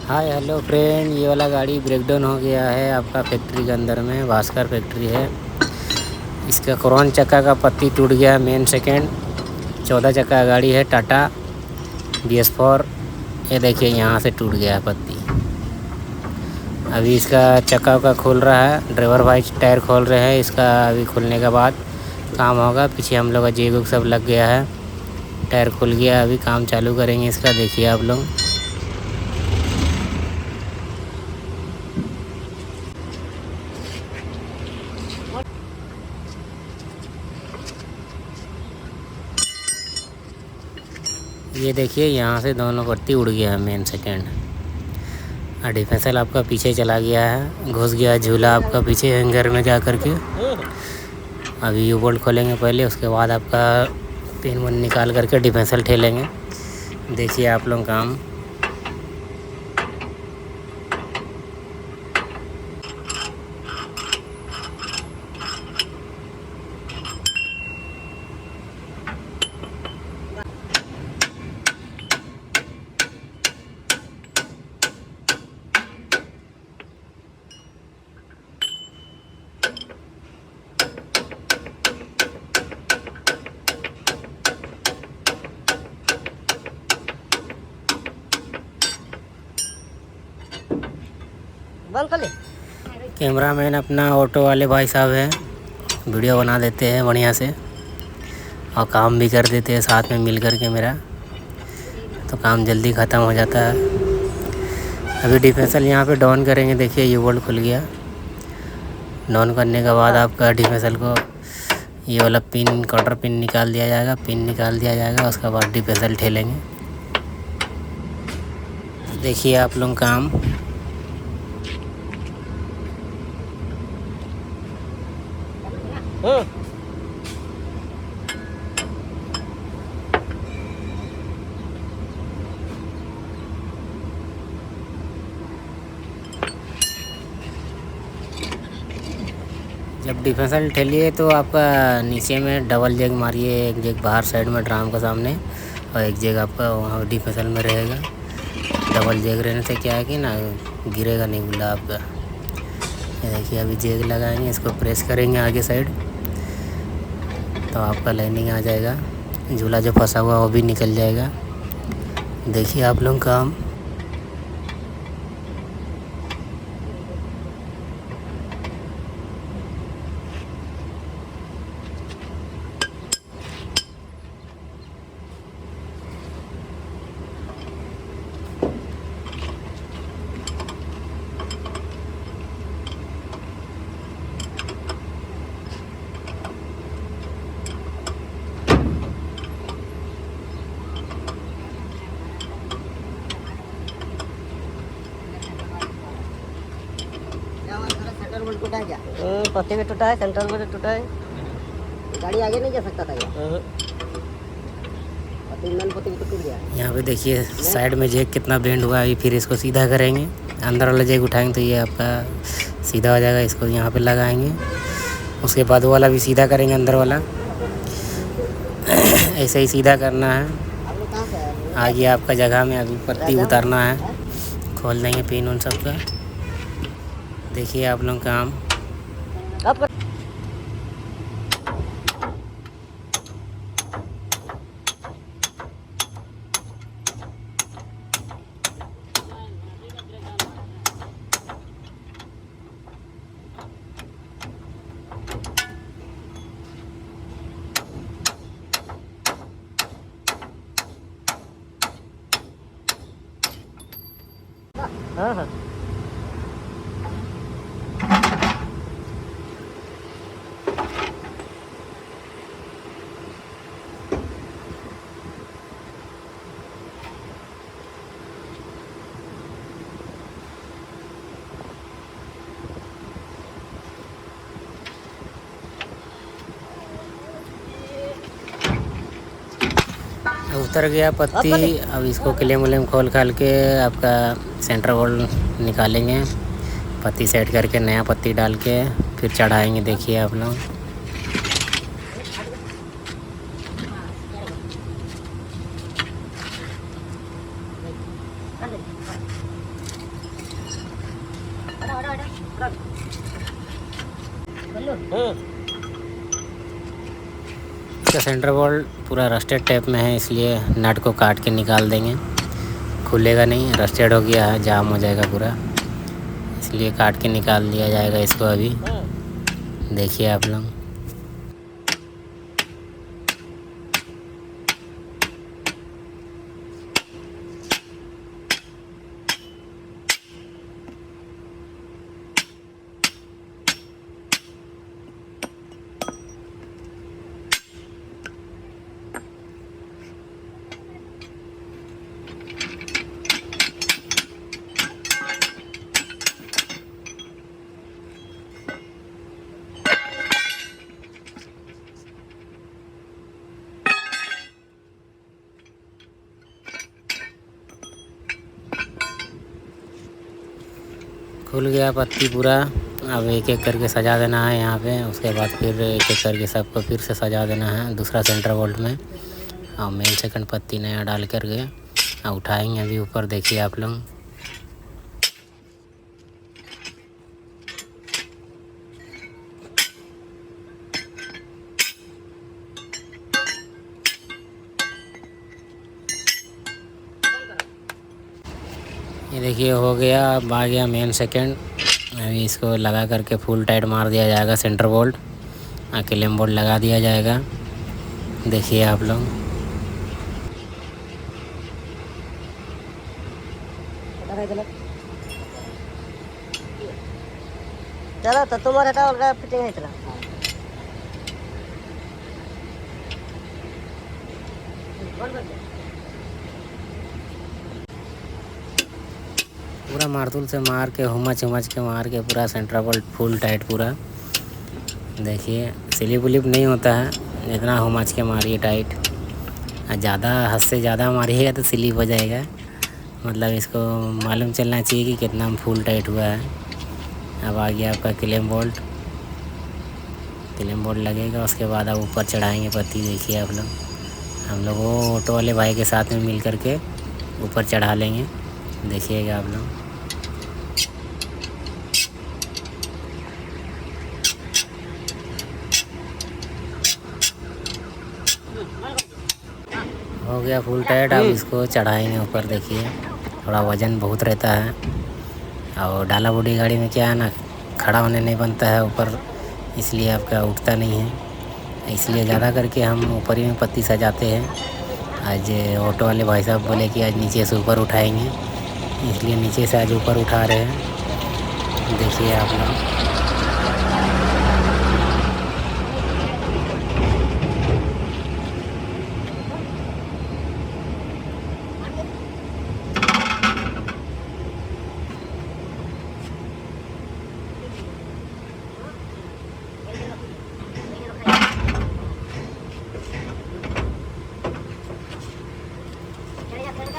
Hi hello friend, ये वाला गाड़ी ब्रेकडाउन हो गया है आपका फैक्ट्री के अंदर में। भास्कर फैक्ट्री है। इसका क्रॉन चक्का का पत्ती टूट गया है। मेन सेकेंड 14 चक्का का गाड़ी है, टाटा BS4। ये देखिए यहाँ से टूट गया है पत्ती। अभी इसका चक्का का खोल रहा है, ड्राइवर भाई टायर खोल रहे हैं। इसका अभी खुलने के बाद काम होगा। पीछे हम लोग का जेग सब लग गया है, टायर खुल गया। अभी काम चालू करेंगे इसका, देखिए आप लोग। ये देखिए यहाँ से दोनों पत्ती उड़ गया है, मेन सेकेंड। और डिफेंसल आपका पीछे चला गया है, घुस गया झूला आपका पीछे हैंगर में जा करके। अभी यू बोल्ट खोलेंगे पहले, उसके बाद आपका पिन वन निकाल करके डिफेंसल ठेलेंगे। देखिए आप लोग काम। कैमरामैन अपना ऑटो वाले भाई साहब हैं, वीडियो बना देते हैं बढ़िया से और काम भी कर देते हैं साथ में मिल कर के मेरा, तो काम जल्दी ख़त्म हो जाता है। अभी डिफेंसल यहाँ पे डाउन करेंगे। देखिए यू बोल्ट खुल गया। डाउन करने के बाद आपका डिफेंसल को ये वाला पिन, क्वार्टर पिन निकाल दिया जाएगा। पिन निकाल दिया जाएगा, उसके बाद डिफेंसल ठेलेंगे। देखिए आप लोग काम। जब डिफेंसल ठेलिए तो आपका नीचे में डबल जेग मारिए। एक जेग बाहर साइड में ड्राम के सामने और एक जेग आपका वहाँ डिफेंसल में रहेगा। डबल जेग रहने से क्या है कि ना गिरेगा नहीं गुल्ला आपका। ये देखिए अभी जेग लगाएंगे, इसको प्रेस करेंगे आगे साइड तो आपका लाइनिंग आ जाएगा। झूला जो फंसा हुआ वो भी निकल जाएगा। देखिए आप लोग काम। टूटा है क्या? पत्ते में टूटा है, सेंटर में टूटा है। गाड़ी आगे नहीं जा सकता था क्या? पत्ती तो टूट गया। यहाँ पे देखिए साइड में जेक कितना बेंड हुआ है। फिर इसको सीधा करेंगे, अंदर वाला जेक उठाएंगे तो ये आपका सीधा हो जाएगा। इसको यहाँ पे लगाएंगे, उसके बाद वो वाला भी सीधा करेंगे अंदर वाला। ऐसे ही सीधा करना है। आगे आपका जगह में अभी पत्ती उतारना है, खोल देंगे पिन उन सब का। देखिए आप लोग काम। हाँ हाँ उतर गया पत्ती। अब इसको क्लेम उलेम खोल खाल के आपका सेंटर बोल्ट निकालेंगे, पत्ती सेट करके नया पत्ती डाल के फिर चढ़ाएंगे। देखिए आप लोग। इसका सेंटर बोल्ट पूरा रस्टेड टाइप में है, इसलिए नट को काट के निकाल देंगे, खुलेगा नहीं, रस्टेड हो गया है, जाम हो जाएगा पूरा, इसलिए काट के निकाल दिया जाएगा इसको। अभी देखिए आप लोग। खुल गया पत्ती पूरा। अब एक एक करके सजा देना है यहाँ पे, उसके बाद फिर एक एक करके सबको फिर से सजा देना है दूसरा सेंटर बोल्ट में, और मेन सेकंड पत्ती नया डाल करके उठाएंगे अभी ऊपर। देखिए आप लोग। ये देखिए हो गया, अब आ गया मेन सेकंड। अभी इसको लगा करके फुल टाइट मार दिया जाएगा सेंटर बोल्ट, किलेम बोल्ट लगा दिया जाएगा। देखिए आप लोग। चलो तो तुम्हारे टावर फिटिंग है चला। पूरा मारतूल से मार के हुमच के मार के पूरा सेंटर बोल्ट फुल टाइट पूरा। देखिए स्लिप उलिप नहीं होता है, इतना हुमच के मारिए टाइट। ज़्यादा हद से ज़्यादा मारिएगा तो स्लिप हो जाएगा, मतलब इसको मालूम चलना चाहिए कि कितना फुल टाइट हुआ है। अब आ गया आपका क्लेम बोल्ट लगेगा, उसके बाद आप ऊपर चढ़ाएंगे पत्ती। देखिए आप लोग, हम लोग वो ऑटो वाले भाई के साथ में मिल करके ऊपर चढ़ा लेंगे। देखिएगा आप लोग। हो गया फुल टाइट। अब इसको चढ़ाएंगे ऊपर। देखिए थोड़ा वज़न बहुत रहता है, और डाला बूढ़ी गाड़ी में क्या है ना, खड़ा होने नहीं बनता है ऊपर, इसलिए आपका उठता नहीं है। इसलिए ज़्यादा करके हम ऊपर ही में पत्ती सजाते हैं। आज ऑटो वाले भाई साहब बोले कि आज नीचे से ऊपर उठाएंगे, इसलिए नीचे से आज ऊपर उठा रहे हैं। देखिए आप लोग।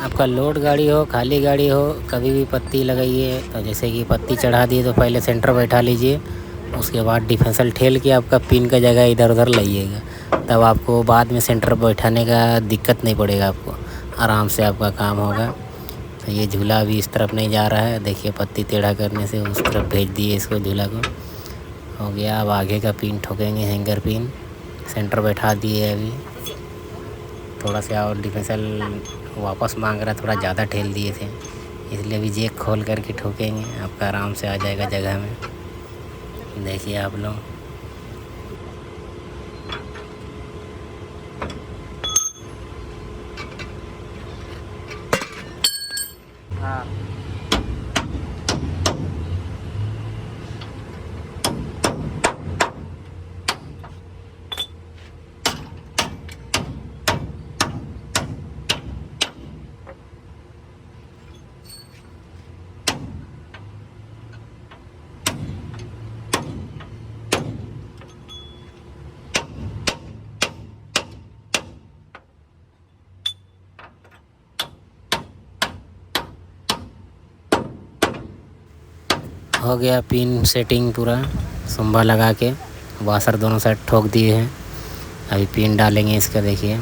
आपका लोड गाड़ी हो खाली गाड़ी हो, कभी भी पत्ती लगाइए तो जैसे कि पत्ती चढ़ा दिए तो पहले सेंटर बैठा लीजिए, उसके बाद डिफेंसल ठेल के आपका पिन का जगह इधर उधर लाइएगा, तब आपको बाद में सेंटर बैठाने का दिक्कत नहीं पड़ेगा, आपको आराम से आपका काम होगा। तो ये झूला अभी इस तरफ नहीं जा रहा है, देखिए पत्ती टेढ़ा करने से उस तरफ भेज दिए इसको, झूला को हो गया। अब आगे का पिन ठोकेंगे, हैंगर पिन सेंटर बैठा दिए। अभी थोड़ा सा और डिफेंसल वापस मांग रहा, थोड़ा ज़्यादा ठेल दिए थे, इसलिए अभी जेक खोल करके ठोकेंगे, आपका आराम से आ जाएगा जगह में। देखिए आप लोग। हाँ हो गया पिन सेटिंग पूरा, सुम्बा लगा के वाशर दोनों साइड ठोक दिए हैं। अभी पिन डालेंगे इसका। देखिए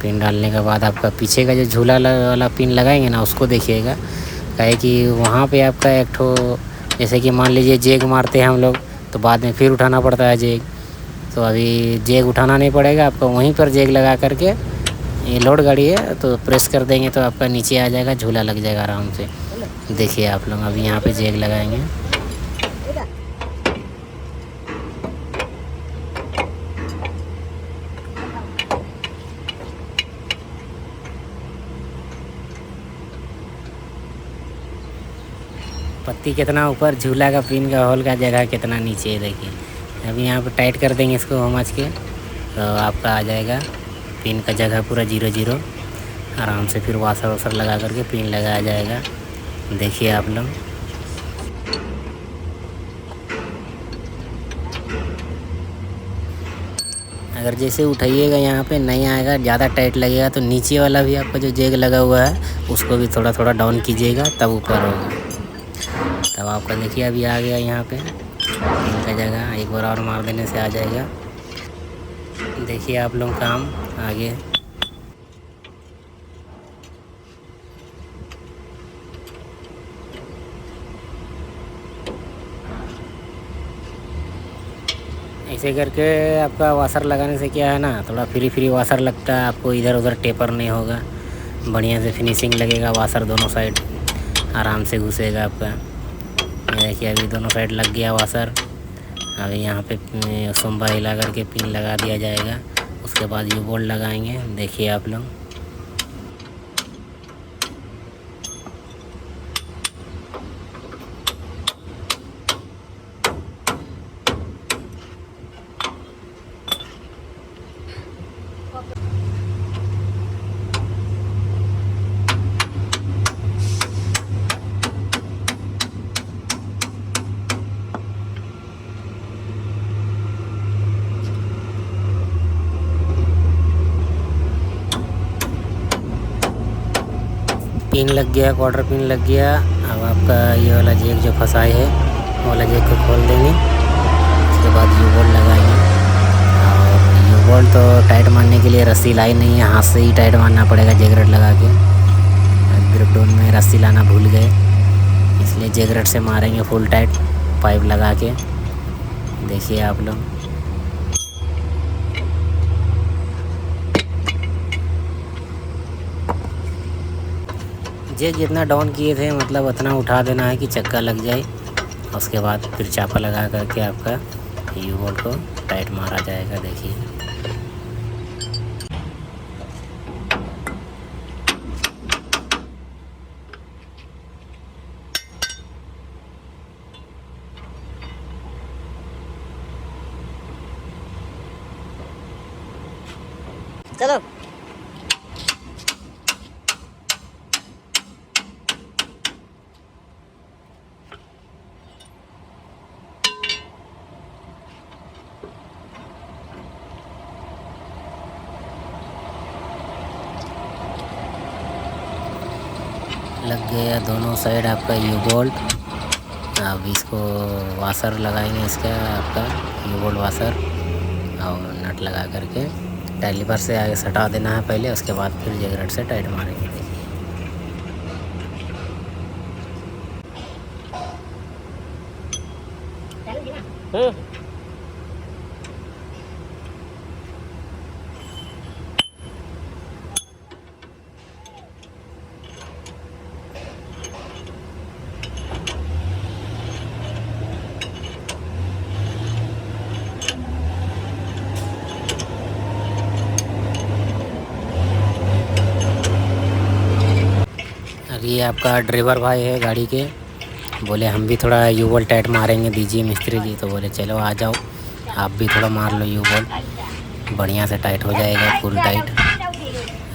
पिन डालने के बाद आपका पीछे का जो झूला वाला पिन लगाएंगे ना, उसको देखिएगा, काहे कि वहाँ पे आपका एक ठो जैसे कि मान लीजिए जेग मारते हैं हम लोग तो बाद में फिर उठाना पड़ता है जेग, तो अभी जेग उठाना नहीं पड़ेगा आपको, वहीं पर जेग लगा करके, ये लोड गाड़ी है तो प्रेस कर देंगे तो आपका नीचे आ जाएगा, झूला लग जाएगा आराम से। देखिए आप लोग अभी यहाँ पे जेग लगाएंगे। पत्ती कितना ऊपर, झूला का पिन का होल का जगह कितना नीचे है देखिए। अभी यहाँ पे टाइट कर देंगे इसको समझ के, तो आपका आ जाएगा पिन का जगह पूरा 0-0 आराम से। फिर वाशर वाशर लगा करके पिन लगाया जाएगा। देखिए आप लोग अगर जैसे उठाइएगा यहाँ पे नहीं आएगा, ज़्यादा टाइट लगेगा तो नीचे वाला भी आपका जो जेग लगा हुआ है उसको भी थोड़ा थोड़ा डाउन कीजिएगा तब ऊपर होगा। तब आपका देखिए अभी आ गया यहाँ पे इनका जगह, एक बार और मार देने से आ जाएगा। देखिए आप लोग काम आगे। ऐसे करके आपका वाशर लगाने से क्या है ना, थोड़ा फ्री वाशर लगता है आपको, इधर उधर टेपर नहीं होगा, बढ़िया से फिनिशिंग लगेगा। वाशर दोनों साइड आराम से घुसेगा आपका। देखिए अभी दोनों साइड लग गया वाशर। अभी यहाँ पे सोम्बा हिला करके पिन लगा दिया जाएगा, उसके बाद यू बोल्ट लगाएंगे। देखिए आप लोग पिन लग गया, क्वार्टर पिन लग गया। अब आपका ये वाला जेक जो फंसाए है वो वाला जेक को खोल देंगे, उसके बाद यू बोल्ट लगाएंगे। और यू बोल्ट तो टाइट मारने के लिए रस्सी लाई नहीं है, हाथ से ही टाइट मारना पड़ेगा जैगरेट लगा के। ब्रेकडाउन में रस्सी लाना भूल गए, इसलिए जैगरेट से मारेंगे फुल टाइट पाइप लगा के। देखिए आप लोग जेक जितना डाउन किए थे मतलब उतना उठा देना है कि चक्का लग जाए। उसके बाद फिर चापा लगा करके आपका यू बोल्ट को टाइट मारा जाएगा। देखिए चलो लग गया दोनों साइड आपका यू बोल्ट। अब इसको वाशर लगाएंगे, इसका आपका यू बोल्ट वाशर और नट लगा करके टाइलीवर से आगे सटा देना है पहले, उसके बाद फिर जैगरेट से टाइट मारेंगे। ये आपका ड्राइवर भाई है गाड़ी के, बोले हम भी थोड़ा यू बोल्ट टाइट मारेंगे, दीजिए मिस्त्री जी। तो बोले चलो आ जाओ आप भी थोड़ा मार लो यू बोल्ट, बढ़िया से टाइट हो जाएगा फुल टाइट।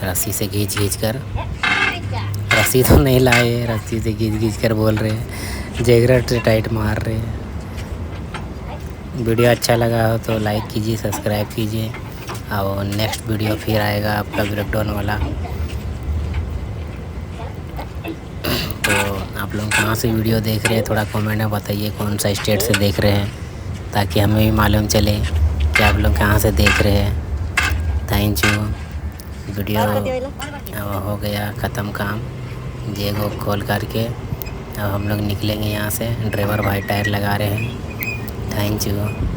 रस्सी से खींच कर, रस्सी तो नहीं लाए, रस्सी से खींच कर बोल रहे हैं, जैगरेट से टाइट मार रहे हैं। वीडियो अच्छा लगा हो तो लाइक कीजिए, सब्सक्राइब कीजिए, और नेक्स्ट वीडियो फिर आएगा आपका ब्रेकडाउन वाला। तो आप लोग कहाँ से वीडियो देख रहे हैं थोड़ा कमेंट में बताइए, कौन सा स्टेट से देख रहे हैं, ताकि हमें भी मालूम चले कि आप लोग कहाँ से देख रहे हैं। Thank you. वीडियो अब हो गया ख़त्म काम, जेगो खोल करके अब हम लोग निकलेंगे यहाँ से। ड्राइवर भाई टायर लगा रहे हैं। Thank you.